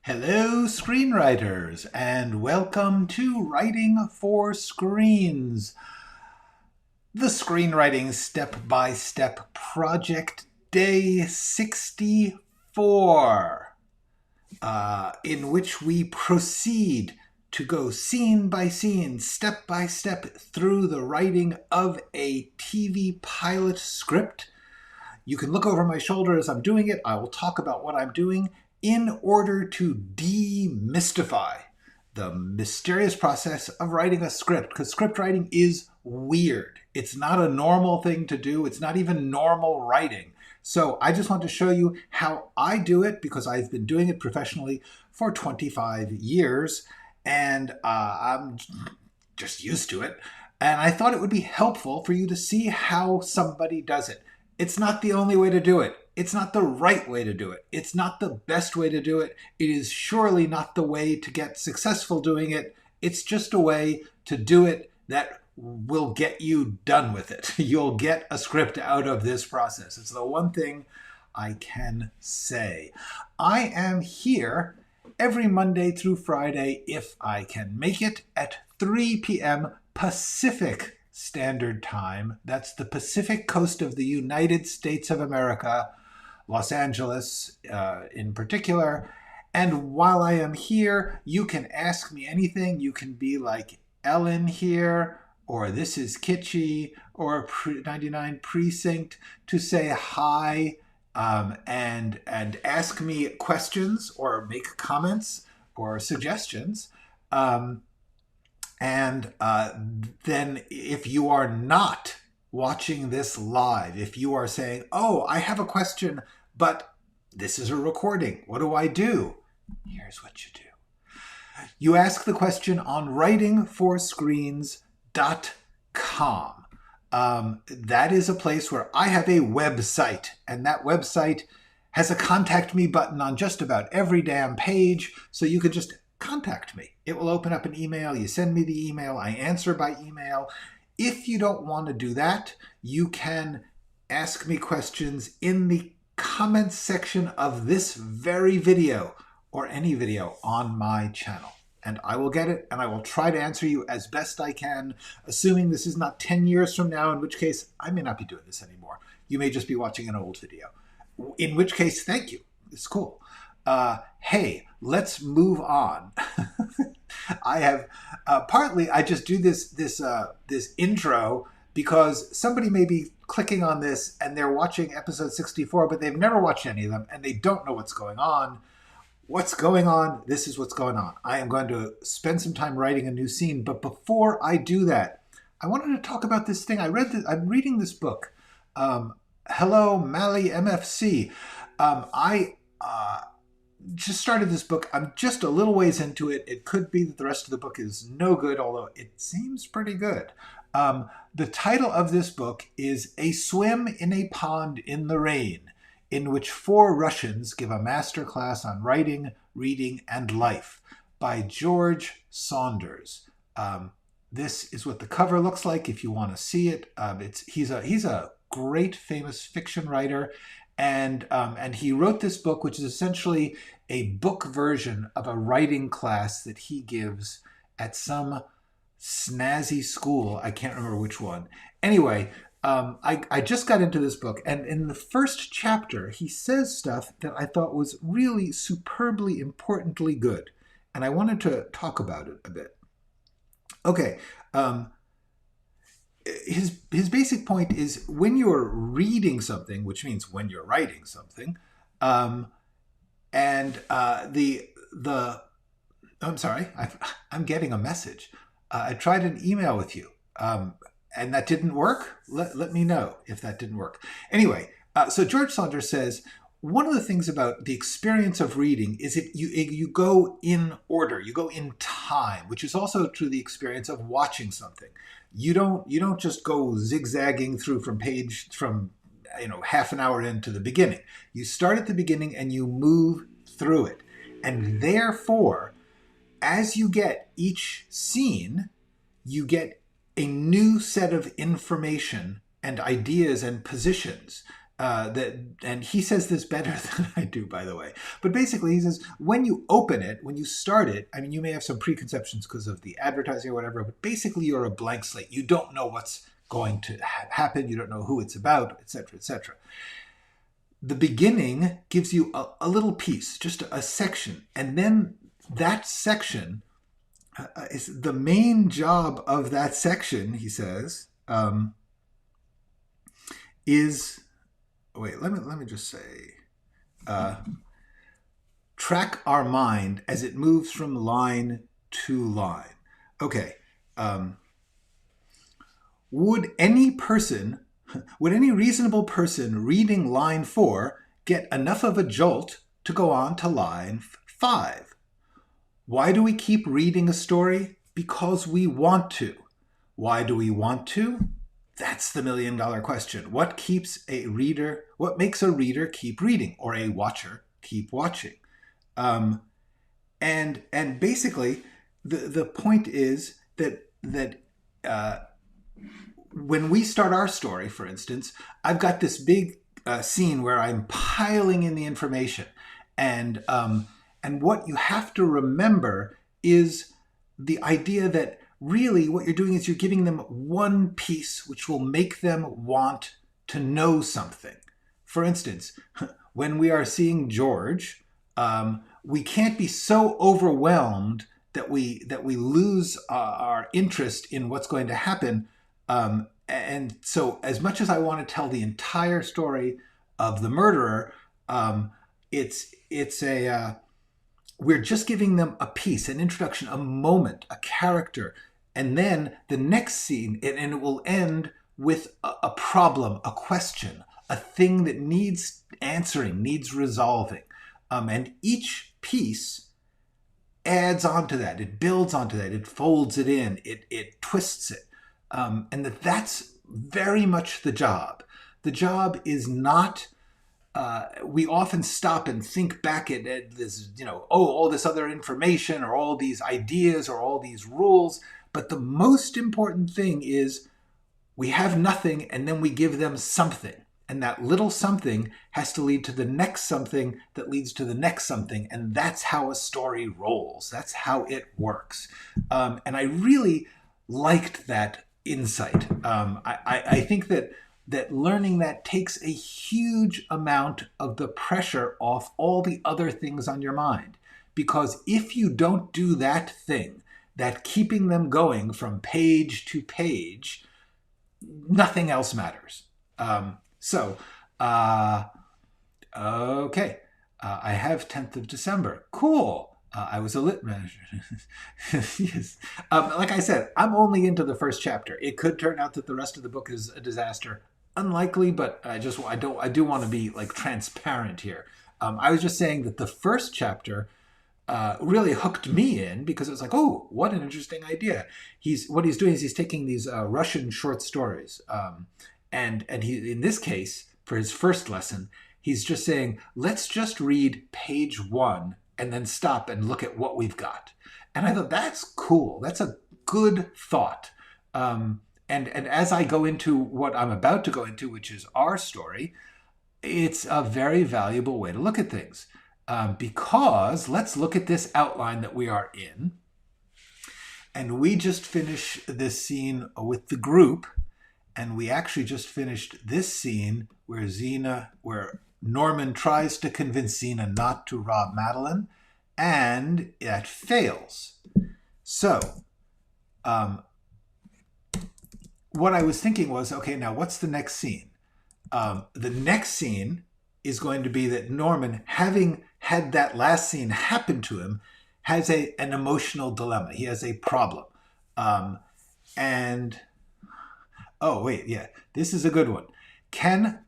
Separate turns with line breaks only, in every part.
Hello, screenwriters, and welcome to Writing for Screens, the screenwriting step-by-step project, day 64, in which we proceed to go scene by scene, step by step through the writing of a TV pilot script. You can look over my shoulder as I'm doing it. I will talk about what I'm doing in order to demystify the mysterious process of writing a script, because script writing is weird. It's not a normal thing to do. It's not even normal writing. So I just want to show you how I do it, because I've been doing it professionally for 25 years, and I'm just used to it. And I thought it would be helpful for you to see how somebody does it. It's not the only way to do it. It's not the right way to do it. It's not the best way to do it. It is surely not the way to get successful doing it. It's just a way to do it that will get you done with it. You'll get a script out of this process. It's the one thing I can say. I am here every Monday through Friday, if I can make it, at 3 p.m. Pacific Standard Time. That's the Pacific coast of the United States of America, Los Angeles in particular. And while I am here, you can ask me anything. You can be like Ellen here, or This is Kitschy, or 99 Precinct, to say hi and ask me questions or make comments or suggestions. And then if you are not watching this live, if you are saying, oh, I have a question, but this is a recording, what do I do? Here's what you do. You ask the question on writingforscreens.com. That is a place where I have a website, and that website has a contact me button on just about every damn page, so you could just contact me. It will open up an email. You send me the email. I answer by email. If you don't want to do that, you can ask me questions in the comments section of this very video or any video on my channel. And I will get it, and I will try to answer you as best I can, assuming this is not 10 years from now, in which case I may not be doing this anymore. You may just be watching an old video, in which case, thank you. It's cool. Hey, let's move on. I have partly I just do this intro because somebody may be clicking on this and they're watching episode 64, but they've never watched any of them and they don't know what's going on. What's going on? This is what's going on. I am going to spend some time writing a new scene, but before I do that, I wanted to talk about this thing. I'm reading this book. Hello, Mally MFC. I just started this book. I'm just a little ways into it. It could be that the rest of the book is no good, although it seems pretty good. The title of this book is A Swim in a Pond in the Rain, in which 4 Russians give a master class on writing, reading, and life, by George Saunders. This is what the cover looks like if you want to see it. He's a great famous fiction writer, and he wrote this book, which is essentially a book version of a writing class that he gives at some snazzy school. I can't remember which one. Anyway, I just got into this book, and in the first chapter, he says stuff that I thought was really superbly importantly good, and I wanted to talk about it a bit. Okay. His basic point is when you're reading something, which means when you're writing something, I'm sorry, I'm getting a message. I tried an email with you, and that didn't work. Let me know if that didn't work. Anyway, so George Saunders says, one of the things about the experience of reading is you go in order, you go in time, which is also true of the experience of watching something. You don't just go zigzagging through from half an hour into the beginning. You start at the beginning and you move through it. And therefore, as you get each scene, you get a new set of information and ideas and positions and he says this better than I do, by the way. But basically, he says when you open it, when you start it, I mean, you may have some preconceptions because of the advertising or whatever, but basically you're a blank slate. You don't know what's going to happen. You don't know who it's about, etc., etc. The beginning gives you a little piece, just a section, and then that section is the main job of that section, he says, is, wait, let me just say, track our mind as it moves from line to line. Okay. Would any reasonable person reading line 4 get enough of a jolt to go on to line 5? Why do we keep reading a story? Because we want to. Why do we want to? That's the million-dollar question. What makes a reader keep reading, or a watcher keep watching? And basically, the point is that when we start our story, for instance, I've got this big scene where I'm piling in the information, and what you have to remember is the idea that really what you're doing is you're giving them one piece which will make them want to know something. For instance, when we are seeing George, we can't be so overwhelmed that we lose our interest in what's going to happen. And so as much as I want to tell the entire story of the murderer, we're just giving them a piece, an introduction, a moment, a character, and then the next scene, and it will end with a problem, a question, a thing that needs answering, needs resolving. And each piece adds onto that, it builds onto that, it folds it in, it twists it. And that's very much the job. The job is not, we often stop and think back at this, all this other information or all these ideas or all these rules. But the most important thing is we have nothing and then we give them something. And that little something has to lead to the next something that leads to the next something. And that's how a story rolls. That's how it works. And I really liked that insight. I think that learning that takes a huge amount of the pressure off all the other things on your mind. Because if you don't do that thing, that keeping them going from page to page, nothing else matters. Okay. I have 10th of December. Cool. I was a lit manager. Yes. Like I said, I'm only into the first chapter. It could turn out that the rest of the book is a disaster. Unlikely, but I do want to be like transparent here. I was just saying that the first chapter really hooked me in because it was like, oh, what an interesting idea. What he's doing is he's taking these Russian short stories, and he, in this case, for his first lesson, he's just saying, let's just read page 1 and then stop and look at what we've got. And I thought, that's cool. That's a good thought. And as I go into what I'm about to go into, which is our story, it's a very valuable way to look at things. Because let's look at this outline that we are in. And we just finished this scene with the group. And we actually just finished this scene where Norman tries to convince Zena not to rob Madeline, and that fails. So, what I was thinking was, okay, now what's the next scene? The next scene is going to be that Norman, having had that last scene happen to him, has an emotional dilemma. He has a problem. Oh, wait, yeah, this is a good one.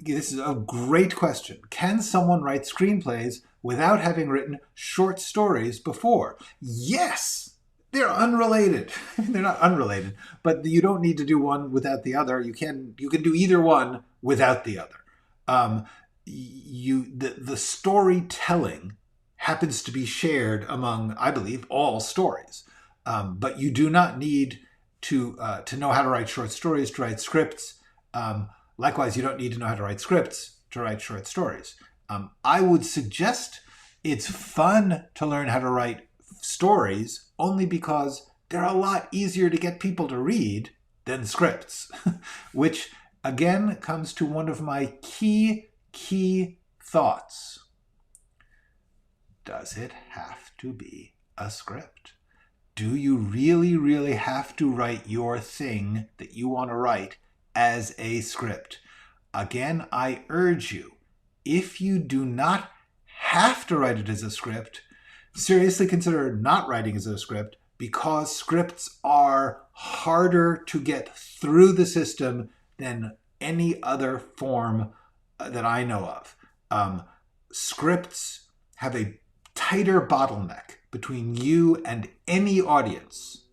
This is a great question. Can someone write screenplays without having written short stories before? Yes, they're unrelated. They're not unrelated, but you don't need to do one without the other. You can do either one without the other. The storytelling happens to be shared among, I believe, all stories, but you do not need to know how to write short stories to write scripts. Likewise, you don't need to know how to write scripts to write short stories. I would suggest it's fun to learn how to write stories only because they're a lot easier to get people to read than scripts, which again comes to one of my key thoughts. Does it have to be a script? Do you really have to write your thing that you want to write as a script? Again, I urge you, if you do not have to write it as a script, seriously consider not writing as a script, because scripts are harder to get through the system than any other form that I know of. Scripts have a tighter bottleneck between you and any audience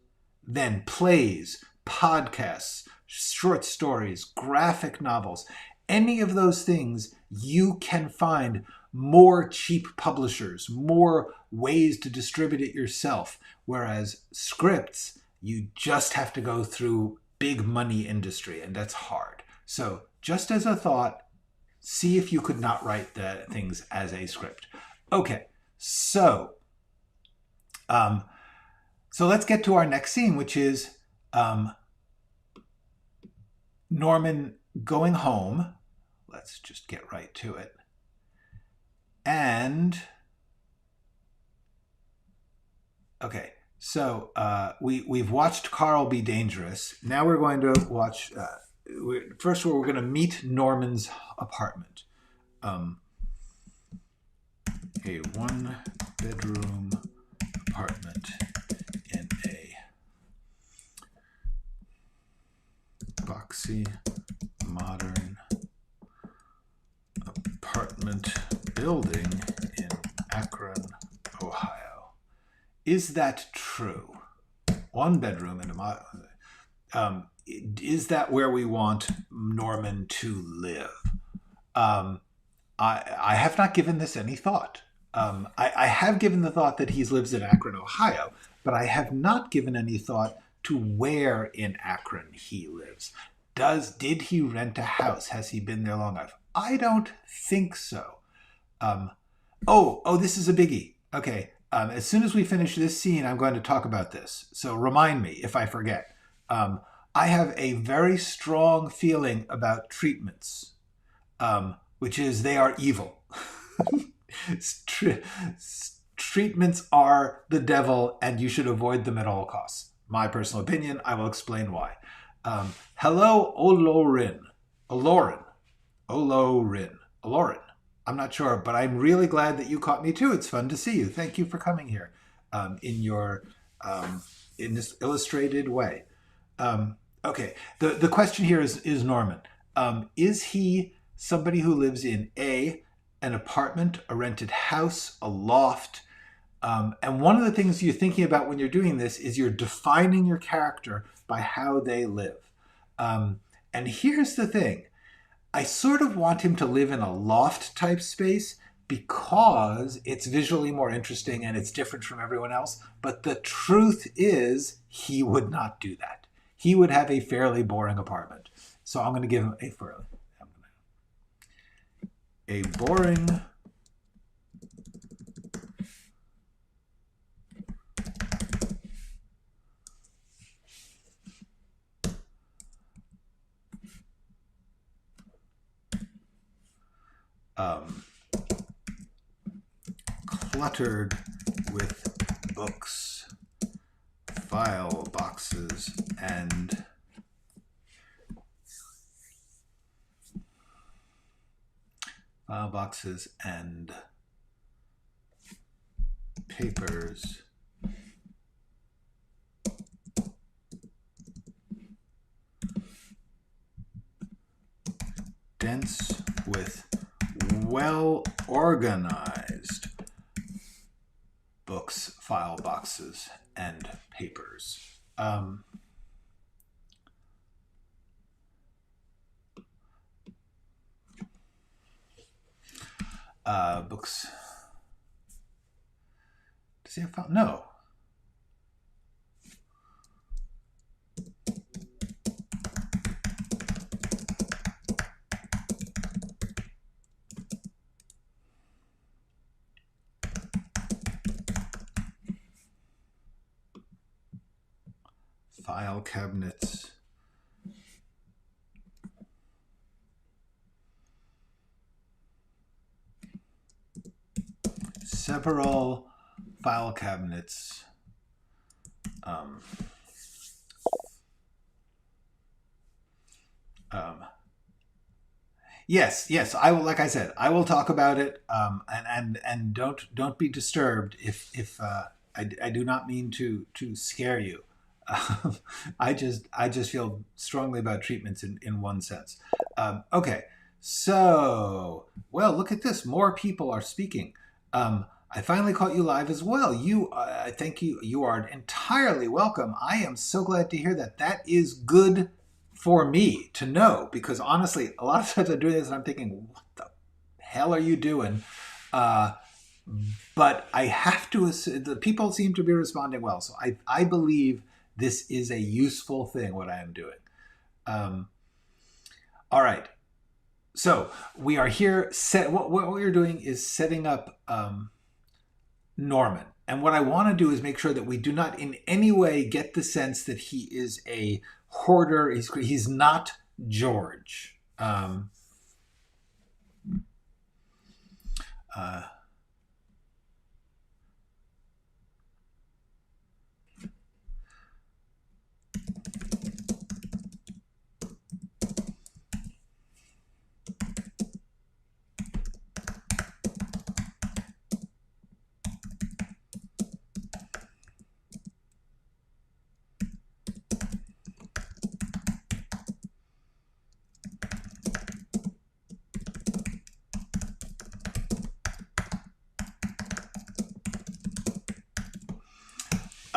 than plays, podcasts, short stories, graphic novels. Any of those things, you can find more cheap publishers, more ways to distribute it yourself. Whereas scripts, you just have to go through big money industry, and that's hard. So just as a thought, see if you could not write the things as a script. Okay, so let's get to our next scene, which is Norman going home. Let's just get right to it. And okay, so we've watched Carl be dangerous. Now we're going to watch. First of all, we're going to meet Norman's apartment. A 1-bedroom apartment in a boxy, modern apartment building in Akron, Ohio. Is that true? 1 bedroom in a is that where we want Norman to live? I have not given this any thought. I have given the thought that he lives in Akron, Ohio, but I have not given any thought to where in Akron he lives. Did he rent a house? Has he been there long enough? I don't think so. This is a biggie. Okay, as soon as we finish this scene, I'm going to talk about this. So remind me if I forget. I have a very strong feeling about treatments, which is they are evil. Treatments are the devil, and you should avoid them at all costs. My personal opinion. I will explain why. Hello, Olorin. I'm not sure, but I'm really glad that you caught me too. It's fun to see you. Thank you for coming here in this illustrated way. Okay, the question here is Norman. Is he somebody who lives in an apartment, a rented house, a loft? And one of the things you're thinking about when you're doing this is you're defining your character by how they live. And here's the thing. I sort of want him to live in a loft type space because it's visually more interesting and it's different from everyone else. But the truth is he would not do that. He would have a fairly boring apartment. So I'm going to give him a boring cluttered with books, file boxes, and papers. Dense with well-organized books, file boxes, and papers. Books. Does he have file? No. file cabinets. Several file cabinets. Yes, I will. Like I said, I will talk about it. And don't be disturbed if I do not mean to scare you. I just feel strongly about treatments in one sense. Okay, so well, look at this. More people are speaking. I finally caught you live as well. Thank you. You are entirely welcome. I am so glad to hear that. That is good for me to know, because honestly, a lot of times I'm doing this and I'm thinking, what the hell are you doing? But I have to assume the people seem to be responding well. So I believe this is a useful thing, what I am doing. All right. So we are here. What we're doing is setting up Norman. And what I want to do is make sure that we do not in any way get the sense that he is a hoarder. He's not George.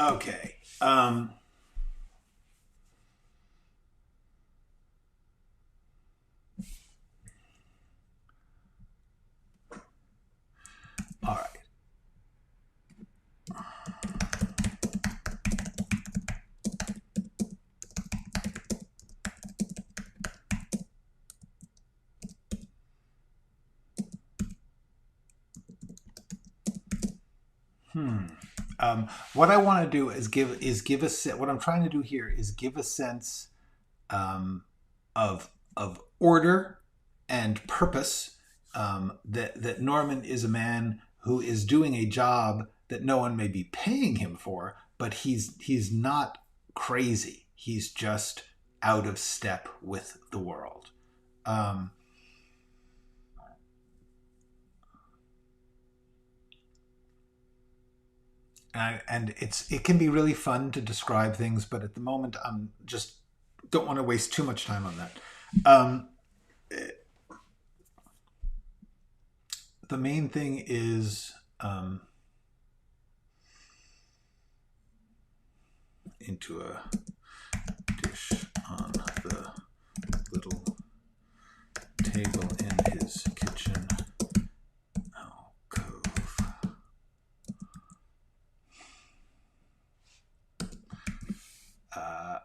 Okay. All right. What I want to do is give a what I'm trying to do here is give a sense of order and purpose. That Norman is a man who is doing a job that no one may be paying him for, but he's not crazy. He's just out of step with the world. And it can be really fun to describe things, but at the moment I'm just don't want to waste too much time on that. The main thing is into a dish on the little table in his kitchen alcove.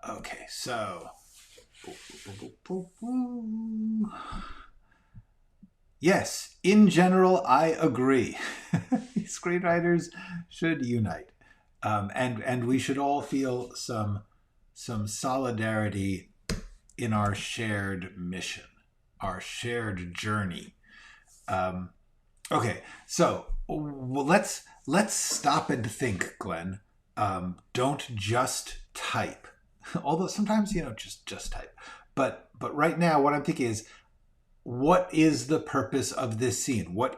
Okay, so yes, in general, I agree. Screenwriters should unite, and we should all feel some solidarity in our shared mission, our shared journey. Okay, so well, let's stop and think, Glenn. Don't just type. Although sometimes, just type. But right now, what I'm thinking is, what is the purpose of this scene? What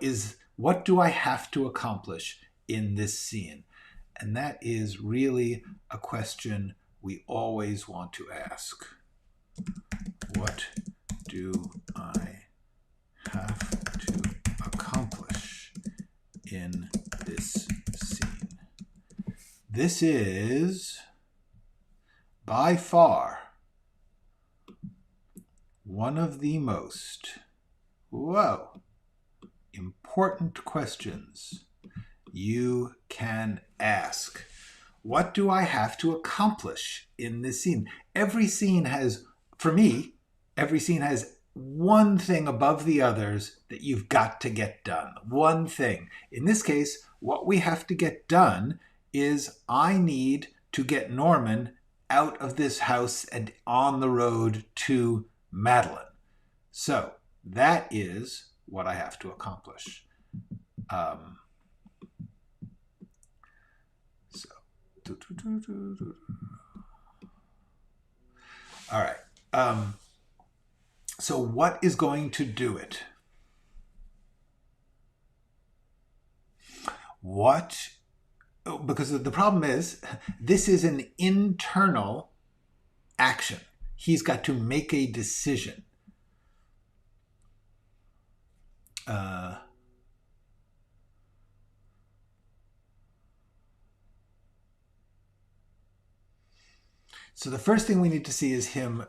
do I have to accomplish in this scene? And that is really a question we always want to ask. What do I have to accomplish in this scene? This is by far one of the most, important questions you can ask. What do I have to accomplish in this scene? Every scene has one thing above the others that you've got to get done. One thing. In this case, what we have to get done is I need to get Norman out of this house and on the road to Madeline. So that is what I have to accomplish. All right. So what is going to do it? Because the problem is, this is an internal action. He's got to make a decision. So the first thing we need to see is him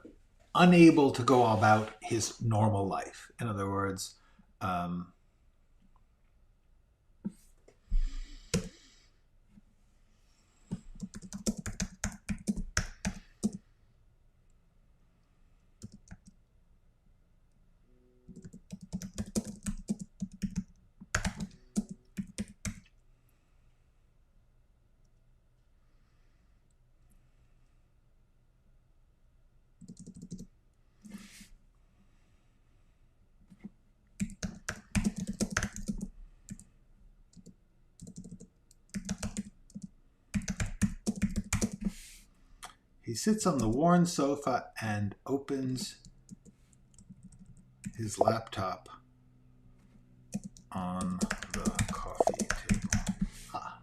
unable to go about his normal life. In other words, he sits on the worn sofa and opens his laptop on the coffee table. Ah.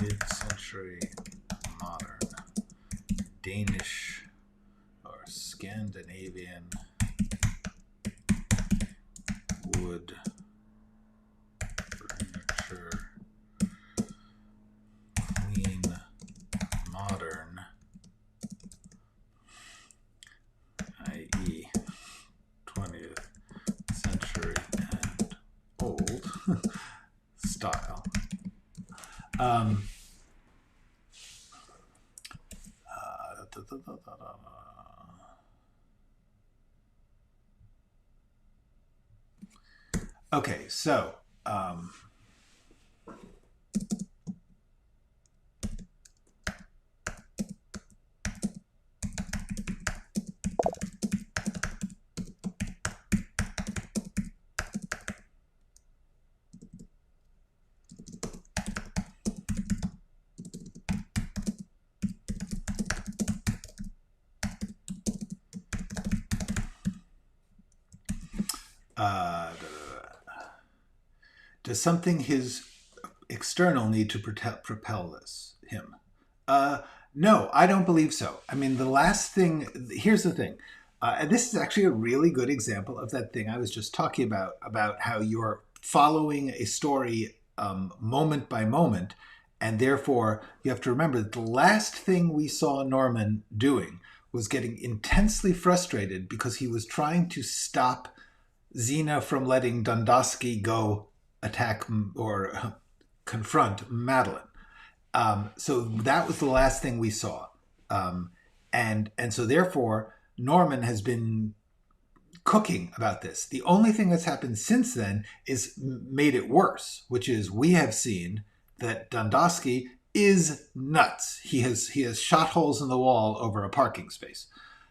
Mid-century modern Danish or Scandinavian wood furniture, clean, modern, i.e. 20th century and old style. Okay, so does something his external need to propel him? No, I don't believe so. I mean, the last thing, here's the thing. And this is actually a really good example of that thing I was just talking about how you're following a story moment by moment. And therefore, you have to remember that the last thing we saw Norman doing was getting intensely frustrated because he was trying to stop Xena from letting Dundosky go attack or confront Madeline. So that was the last thing we saw. And so therefore, Norman has been cooking about this. The only thing that's happened since then is made it worse, which is we have seen that Dundosky is nuts. He has shot holes in the wall over a parking space.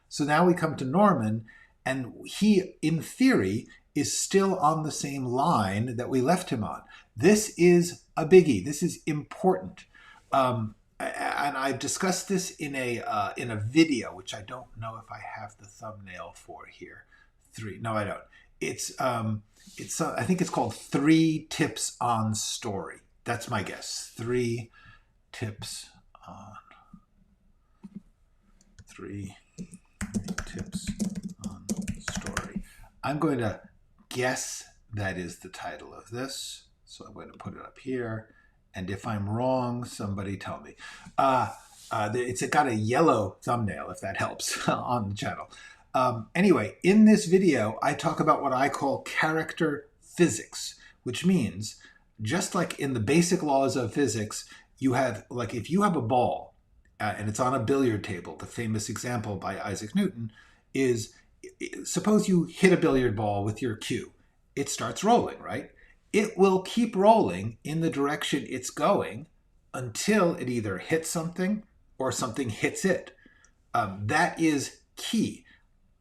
So now we come to Norman, and he, in theory, is still on the same line that we left him on. This is a biggie. This is important. And I've discussed this in a video, which I don't know if I have the thumbnail for here. No, I don't. I think it's called 3 Tips on Story. That's my guess. 3 tips on story. I'm going to guess that is the title of this. So I'm going to put it up here. And if I'm wrong, somebody tell me. It's got a yellow thumbnail, if that helps, on the channel. Anyway, in this video, I talk about what I call character physics, which means just like in the basic laws of physics, you have, like, if you have a ball and it's on a billiard table, the famous example by Isaac Newton is, suppose you hit a billiard ball with your cue it starts rolling, right? It will keep rolling in the direction it's going until it either hits something or something hits it. That is key.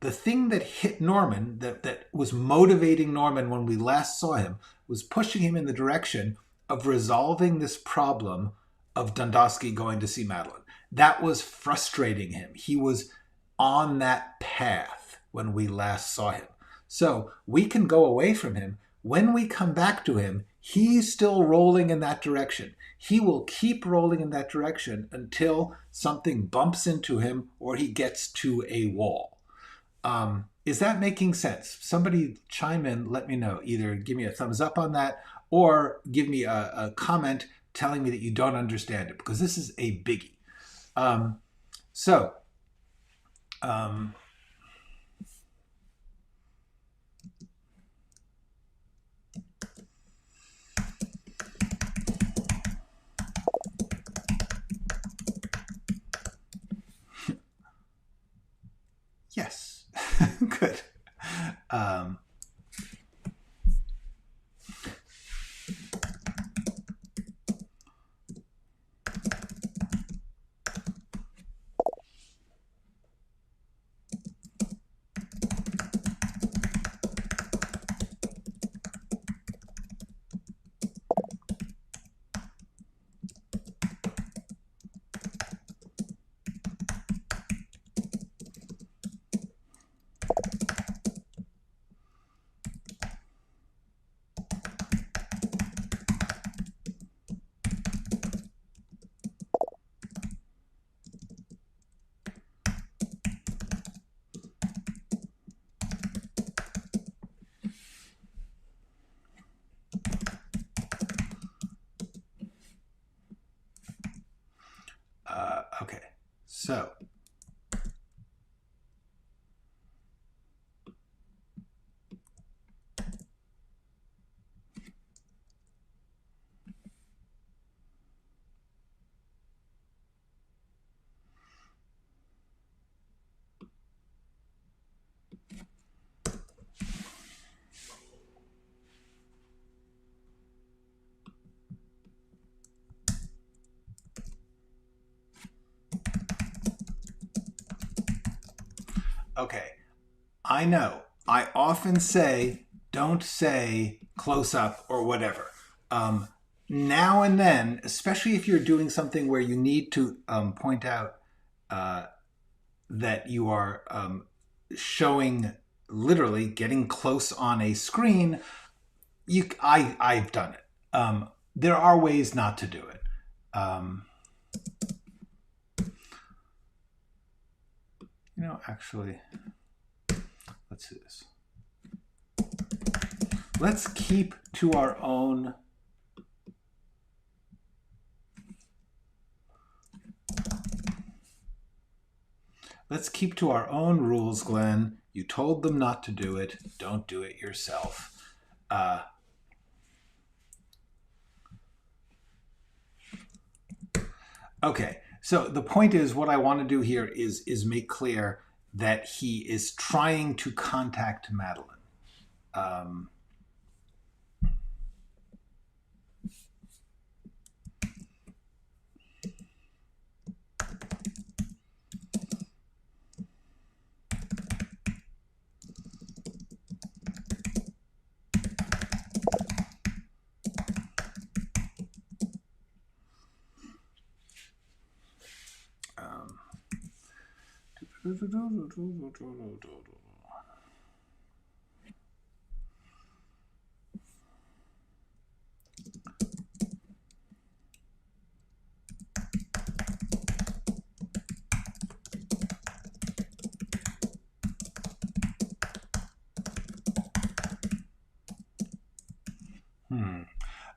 The thing that hit Norman, that was motivating Norman when we last saw him, was pushing him in the direction of resolving this problem of Dundosky going to see Madeline. That was frustrating him. He was on that path when we last saw him. So we can go away from him. When we come back to him, he's still rolling in that direction. He will keep rolling in that direction until something bumps into him or he gets to a wall. Is that making sense? Somebody chime in, let me know. Either give me a thumbs up on that or give me a comment telling me that you don't understand it, because this is a biggie. Yes, good. Okay, so okay, I know. I often say, don't say close up or whatever. Now and then, especially if you're doing something where you need to point out that you are showing, literally getting close on a screen, I've done it. There are ways not to do it. Actually, let's do this. Let's keep to our own. Let's keep to our own rules, Glenn. You told them not to do it. Don't do it yourself. Okay, so the point is, what I want to do here is make clear that he is trying to contact Madeline.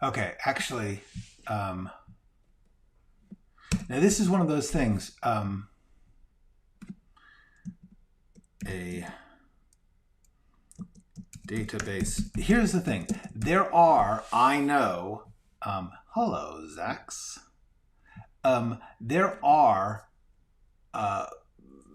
Okay, actually, now this is one of those things. A database. Here's the thing. There are, I know, hello, Zax. There are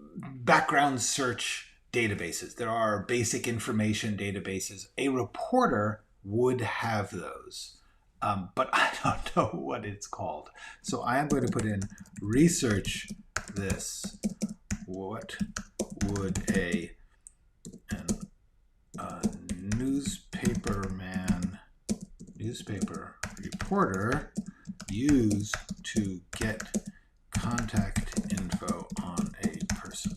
background search databases. There are basic information databases. A reporter would have those, but I don't know what it's called. So I am going to put in research this. What would a newspaper reporter use to get contact info on a person?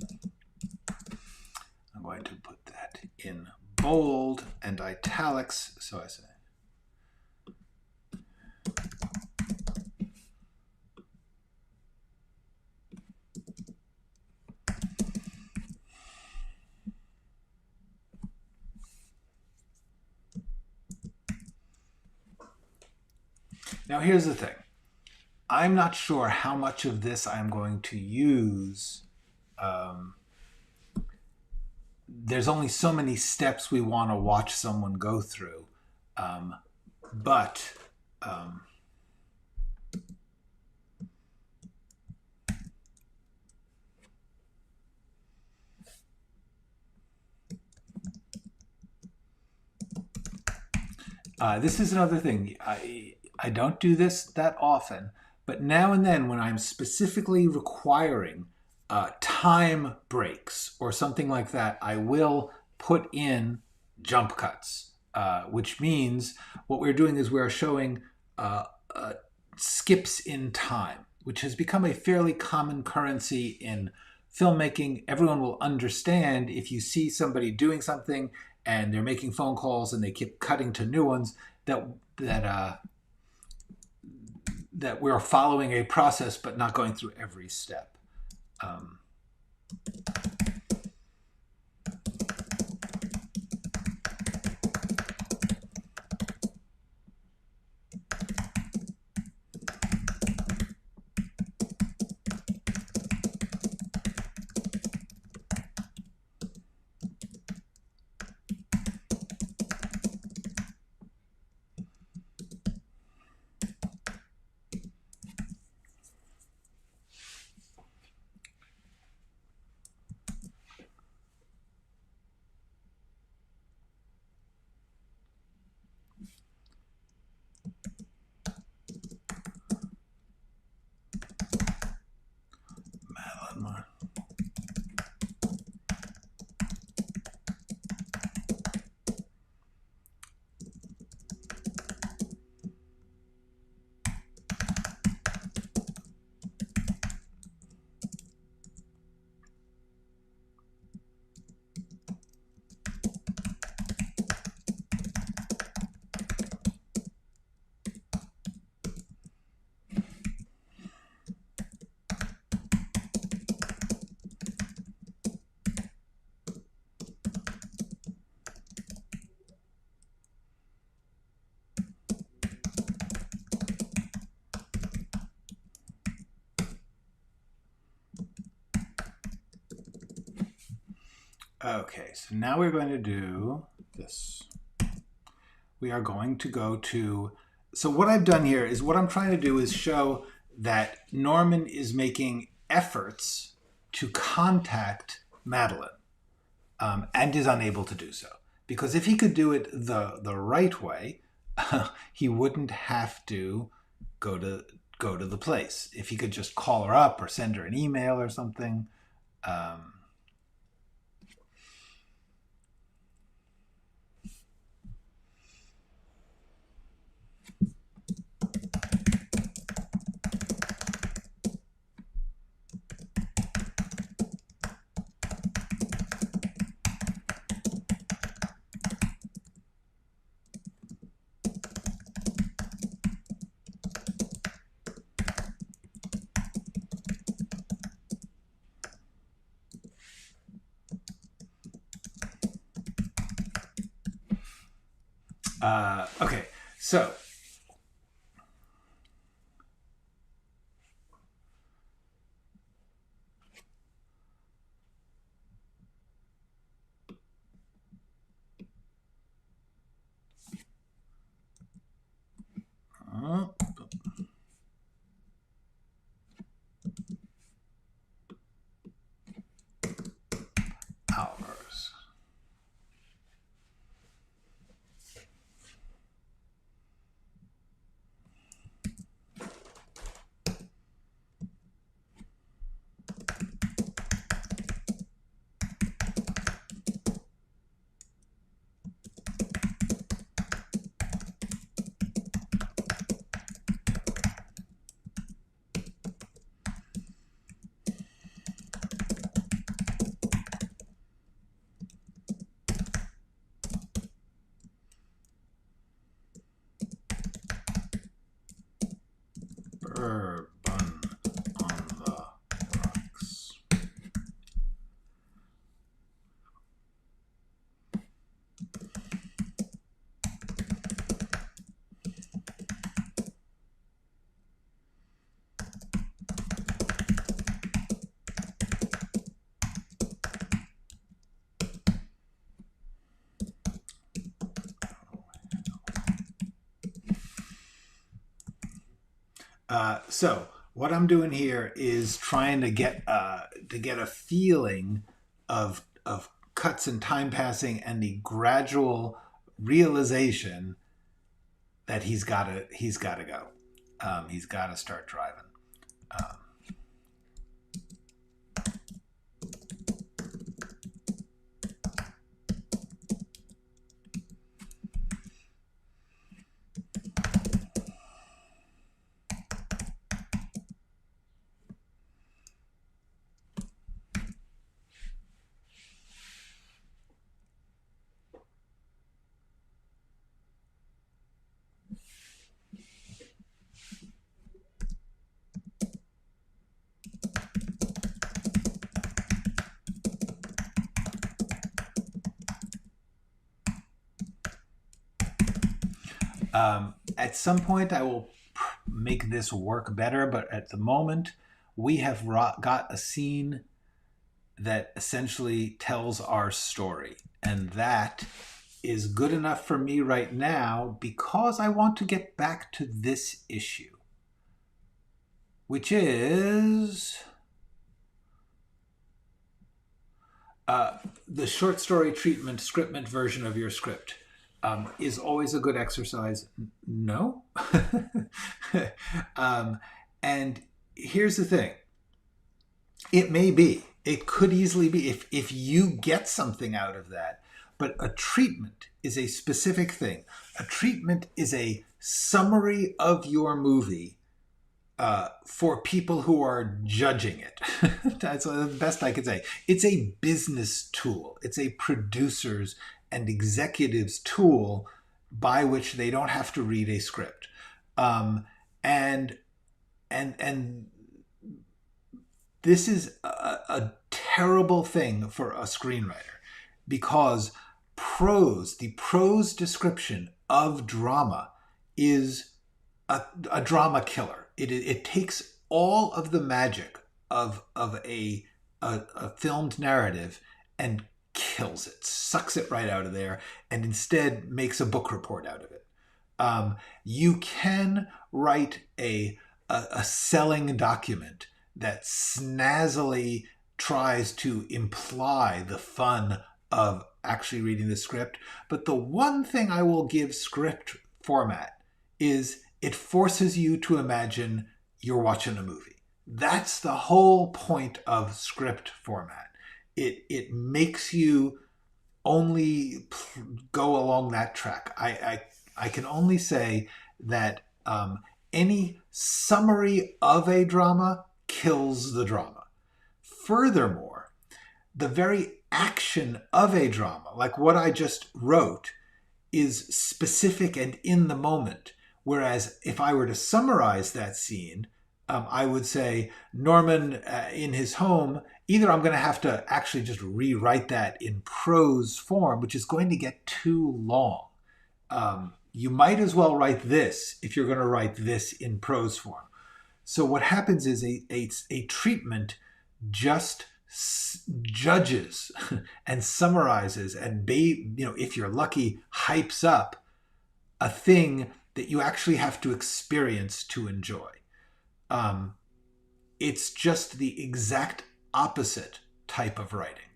I'm going to put that in bold and italics. So I say, now here's the thing. I'm not sure how much of this I'm going to use. There's only so many steps we want to watch someone go through. This is another thing. I don't do this that often, but now and then when I'm specifically requiring time breaks or something like that, I will put in jump cuts, which means what we're doing is we're showing skips in time, which has become a fairly common currency in filmmaking. Everyone will understand if you see somebody doing something and they're making phone calls and they keep cutting to new ones, that we're following a process but not going through every step. Okay, so now we're going to do this. We are going to go to, so what I've done here is what I'm trying to do is show that Norman is making efforts to contact Madeline and is unable to do so. Because if he could do it the right way, he wouldn't have to go to the place. If he could just call her up or send her an email or something. Okay, so hours. So what I'm doing here is trying to get a feeling of cuts and time passing and the gradual realization that he's got to go. He's got to start driving. Um, at some point, I will make this work better, but at the moment, we have got a scene that essentially tells our story. And that is good enough for me right now because I want to get back to this issue, which is the short story treatment, scriptment version of your script. Is always a good exercise. No. And here's the thing. It may be. It could easily be if you get something out of that. But a treatment is a specific thing. A treatment is a summary of your movie for people who are judging it. That's the best I could say. It's a business tool. It's a producer's and executives' tool by which they don't have to read a script. And this is a terrible thing for a screenwriter because the prose description of drama is a drama killer. It takes all of the magic of a filmed narrative and kills it, sucks it right out of there, and instead makes a book report out of it. You can write a selling document that snazzily tries to imply the fun of actually reading the script, but the one thing I will give script format is it forces you to imagine you're watching a movie. That's the whole point of script format. It makes you only go along that track. I can only say that any summary of a drama kills the drama. Furthermore, the very action of a drama, like what I just wrote, is specific and in the moment. Whereas if I were to summarize that scene, I would say Norman in his home, either I'm going to have to actually just rewrite that in prose form, which is going to get too long. You might as well write this if you're going to write this in prose form. So what happens is a treatment just judges and summarizes and, if you're lucky, hypes up a thing that you actually have to experience to enjoy. It's just the exact opposite type of writing.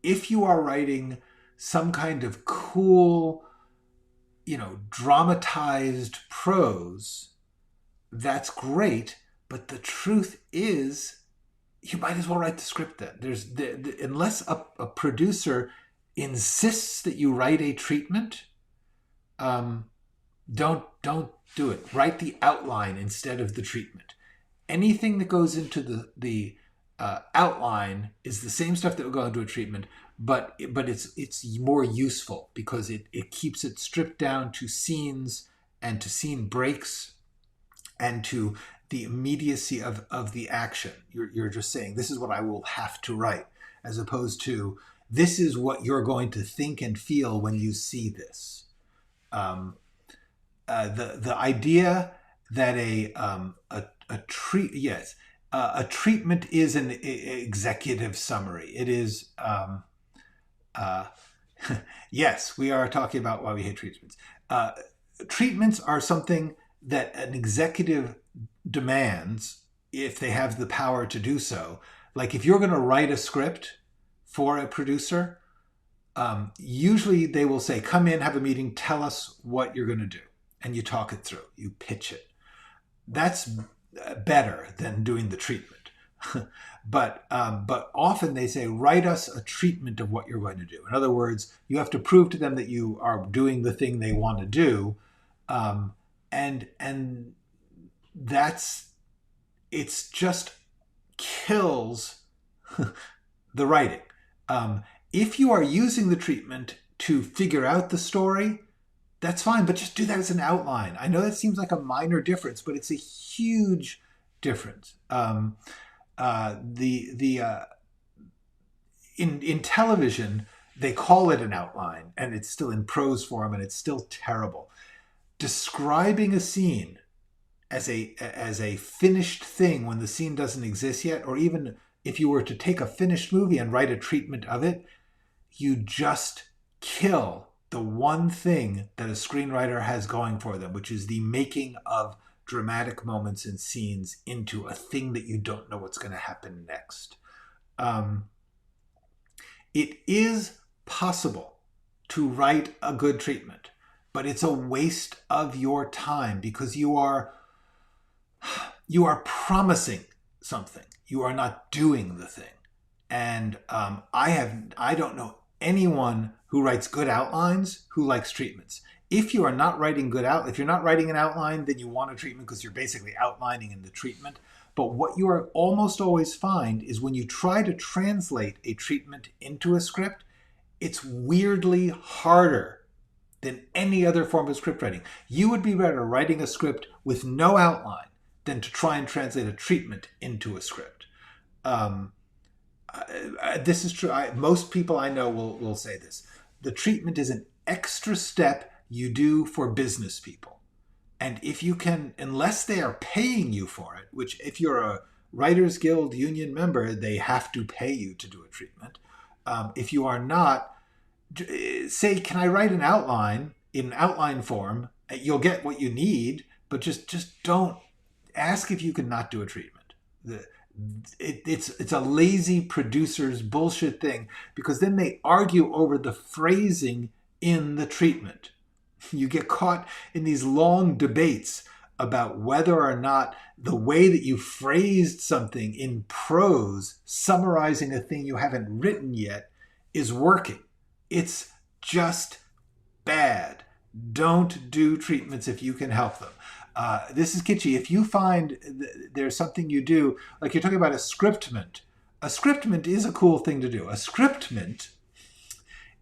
If you are writing some kind of cool, dramatized prose, that's great. But the truth is, you might as well write the script then. Unless a producer insists that you write a treatment, don't do it. Write the outline instead of the treatment. Anything that goes into the outline is the same stuff that will go into a treatment, but it's more useful because it keeps it stripped down to scenes and to scene breaks and to the immediacy of the action. You're just saying, this is what I will have to write, as opposed to, this is what you're going to think and feel when you see this. The idea that a treatment is an executive summary. It is yes, we are talking about why we hate treatments. Treatments are something that an executive demands, if they have the power to do so. Like if you're going to write a script for a producer, usually they will say, come in, have a meeting, tell us what you're going to do. And you talk it through, you pitch it. That's better than doing the treatment. But often they say, write us a treatment of what you're going to do. In other words, you have to prove to them that you are doing the thing they want to do. And it's just kills the writing. If you are using the treatment to figure out the story, that's fine, but just do that as an outline. I know that seems like a minor difference, but it's a huge difference. In television, they call it an outline, and it's still in prose form, and it's still terrible. Describing a scene as a finished thing when the scene doesn't exist yet, or even if you were to take a finished movie and write a treatment of it, you just kill the one thing that a screenwriter has going for them, which is the making of dramatic moments and scenes into a thing that you don't know what's going to happen next. It is possible to write a good treatment, but it's a waste of your time because you are promising something. You are not doing the thing. And I don't know anyone who writes good outlines who likes treatments. If you are not writing if you're not writing an outline, then you want a treatment because you're basically outlining in the treatment. But what you are almost always find is when you try to translate a treatment into a script, it's weirdly harder than any other form of script writing. You would be better writing a script with no outline than to try and translate a treatment into a script. This is true. Most people I know will say this. The treatment is an extra step you do for business people. And if you can, unless they are paying you for it, which if you're a Writers Guild union member, they have to pay you to do a treatment. If you are not, say, can I write an outline in outline form? You'll get what you need, but just don't ask if you can not do a treatment. It's a lazy producer's bullshit thing because then they argue over the phrasing in the treatment. You get caught in these long debates about whether or not the way that you phrased something in prose, summarizing a thing you haven't written yet, is working. It's just bad. Don't do treatments if you can help them. This is kitschy. If you find there's something you do, like you're talking about a scriptment is a cool thing to do. A scriptment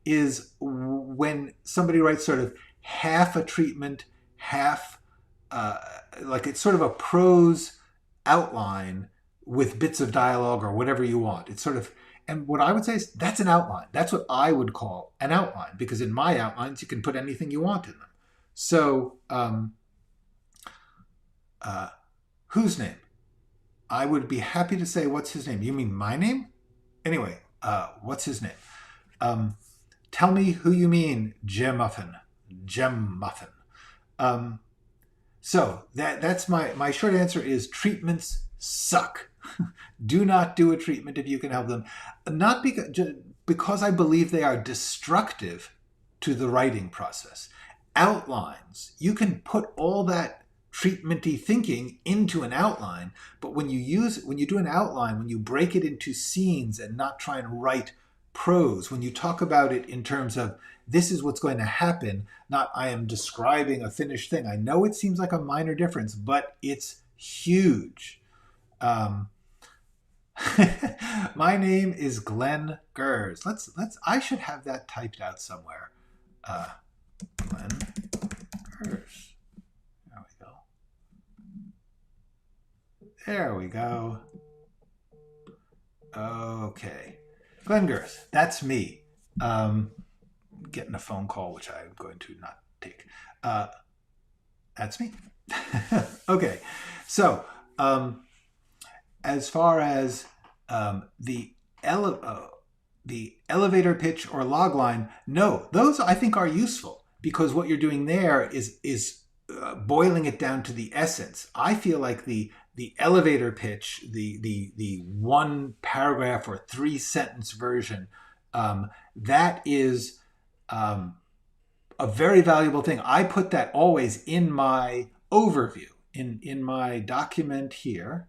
is when somebody writes sort of half a treatment, half, like it's sort of a prose outline with bits of dialogue or whatever you want. It's sort of, and what I would say is that's an outline. That's what I would call an outline, because in my outlines, you can put anything you want in them. So, whose name? I would be happy to say, what's his name? You mean my name? Anyway, what's his name? Tell me who you mean, Gem Muffin. So that's my short answer is treatments suck. Do not do a treatment if you can help them. Not because I believe they are destructive to the writing process. Outlines, you can put all that treatmenty thinking into an outline, but when you do an outline, when you break it into scenes and not try and write prose, when you talk about it in terms of this is what's going to happen, not I am describing a finished thing. I know it seems like a minor difference, but it's huge. My name is Glenn Gers. I should have that typed out somewhere. Glenn Gers. There we go. Okay. Glenn Gers, that's me. Getting a phone call, which I'm going to not take. That's me. Okay. So, as far as the elevator pitch or logline, no, those I think are useful because what you're doing there is boiling it down to the essence, I feel like the elevator pitch, the one paragraph or 3-sentence version, that is a very valuable thing. I put that always in my overview, in my document here.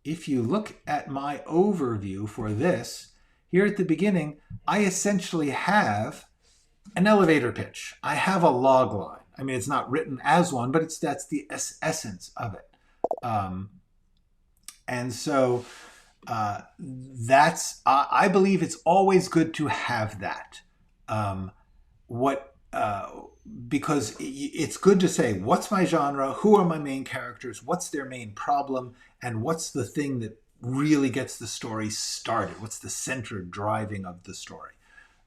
If you look at my overview for this, here at the beginning, I essentially have an elevator pitch. I have a log line. I mean, it's not written as one, but that's the essence of it. And so that's, I believe it's always good to have that. Because it's good to say, what's my genre? Who are my main characters? What's their main problem? And what's the thing that really gets the story started? What's the center driving of the story?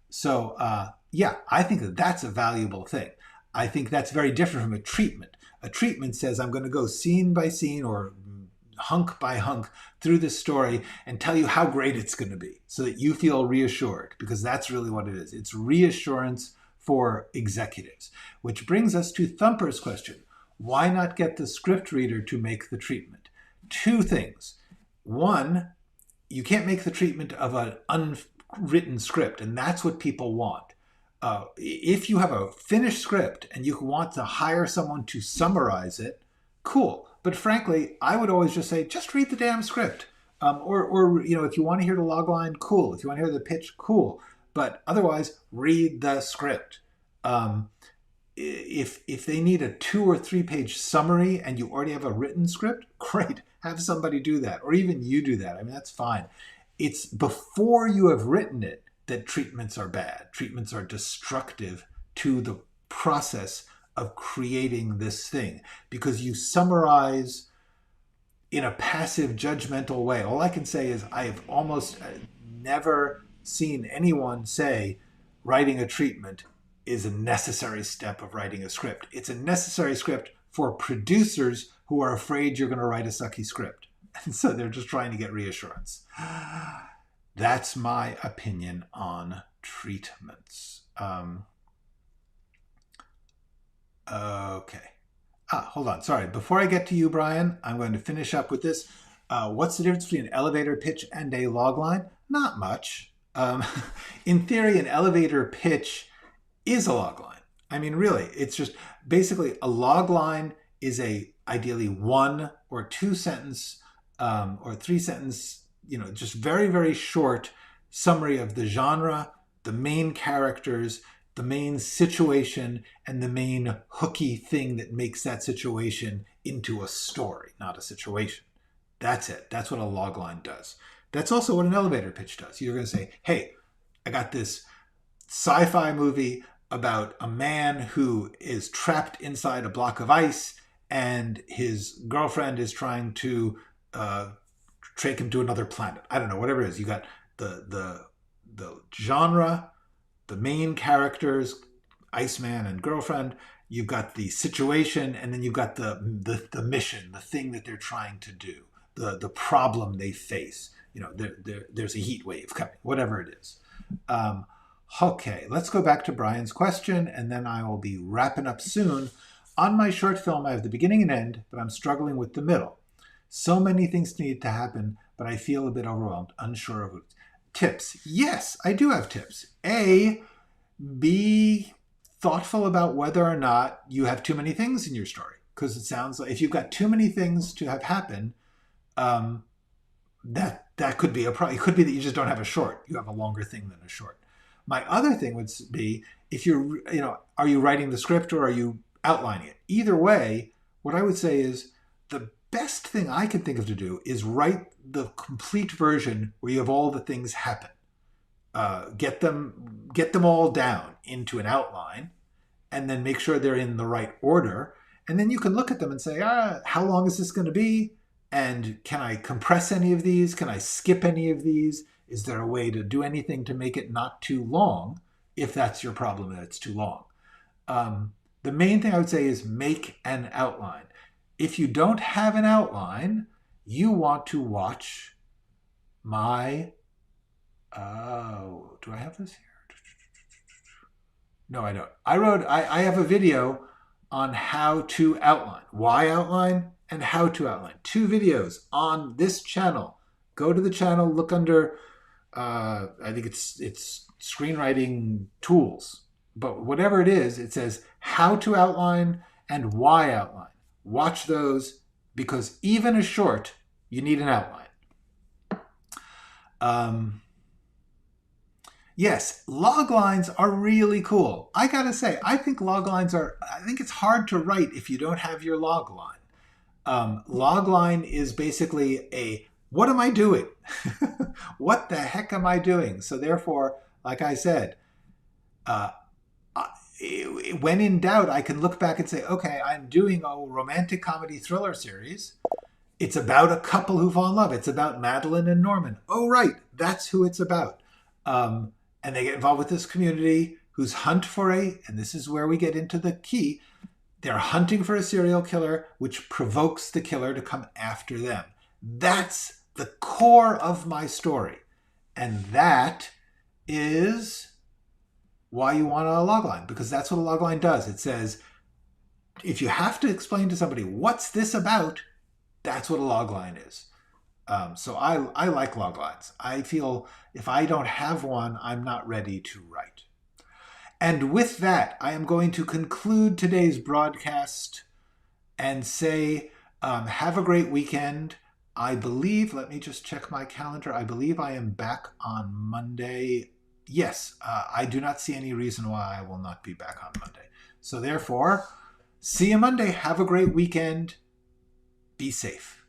So yeah, I think that that's a valuable thing. I think that's very different from a treatment. A treatment says, I'm going to go scene by scene or hunk by hunk through this story and tell you how great it's going to be so that you feel reassured, because that's really what it is. It's reassurance for executives, which brings us to Thumper's question. Why not get the script reader to make the treatment? Two things. One, you can't make the treatment of an unwritten script, and that's what people want. If you have a finished script and you want to hire someone to summarize it, cool. But frankly, I would always just say, just read the damn script. Or you know, if you want to hear the log line, cool. If you want to hear the pitch, cool. But otherwise, read the script. If they need a 2 or 3 page summary and you already have a written script, great. Have somebody do that, or even you do that. I mean, that's fine. It's before you have written it that treatments are bad. Treatments are destructive to the process of creating this thing, because you summarize in a passive, judgmental way. All I can say is I've almost never seen anyone say writing a treatment is a necessary step of writing a script. It's a necessary script for producers who are afraid you're going to write a sucky script. And so they're just trying to get reassurance. That's my opinion on treatments. Okay. Hold on. Sorry. Before I get to you, Brian, I'm going to finish up with this. What's the difference between an elevator pitch and a logline? Not much. In theory, an elevator pitch is a logline. I mean, really, it's just basically a logline is a ideally 1 or 2 sentence or 3 sentence, you know, just very, very short summary of the genre, the main characters, the main situation, and the main hooky thing that makes that situation into a story, not a situation. That's it. That's what a logline does. That's also what an elevator pitch does. You're going to say, hey, I got this sci-fi movie about a man who is trapped inside a block of ice and his girlfriend is trying to take him to another planet. I don't know, whatever it is. You got the genre, the main characters, Iceman and girlfriend. You've got the situation, and then you've got the mission, the thing that they're trying to do, the problem they face. You know, there's a heat wave coming, whatever it is. Okay, let's go back to Brian's question, and then I will be wrapping up soon. On my short film, I have the beginning and end, but I'm struggling with the middle. So many things need to happen, but I feel a bit overwhelmed, unsure of it. Tips. Yes, I do have tips. A, be thoughtful about whether or not you have too many things in your story, because it sounds like if you've got too many things to have happen, that could be a problem. It could be that you just don't have a short. You have a longer thing than a short. My other thing would be, if you're, you know, are you writing the script or are you outlining it? Either way, what I would say is the best thing I can think of to do is write the complete version where you have all the things happen. Get them all down into an outline, and then make sure they're in the right order. And then you can look at them and say, how long is this going to be? And can I compress any of these? Can I skip any of these? Is there a way to do anything to make it not too long, if that's your problem that it's too long? The main thing I would say is make an outline. If you don't have an outline, you want to watch my... do I have this here? No, I don't. I have a video on how to outline, why outline, and how to outline. 2 videos on this channel. Go to the channel, look under, I think it's screenwriting tools. But whatever it is, it says how to outline and why outline. Watch those, because even a short, you need an outline. Yes, log lines are really cool. I gotta say, I think it's hard to write if you don't have your log line. Log line is basically what am I doing? What the heck am I doing? So therefore, like I said, when in doubt, I can look back and say, okay, I'm doing a romantic comedy thriller series. It's about a couple who fall in love. It's about Madeline and Norman. Oh, right. That's who it's about. And they get involved with this community whose hunt for and this is where we get into the key, they're hunting for a serial killer, which provokes the killer to come after them. That's the core of my story. And that is why you want a logline, because that's what a logline does. It says, if you have to explain to somebody, what's this about? That's what a logline is. So I like loglines. I feel if I don't have one, I'm not ready to write. And with that, I am going to conclude today's broadcast and say, have a great weekend. I believe, let me just check my calendar. I believe I am back on Monday. Yes, I do not see any reason why I will not be back on Monday. So therefore, see you Monday. Have a great weekend. Be safe.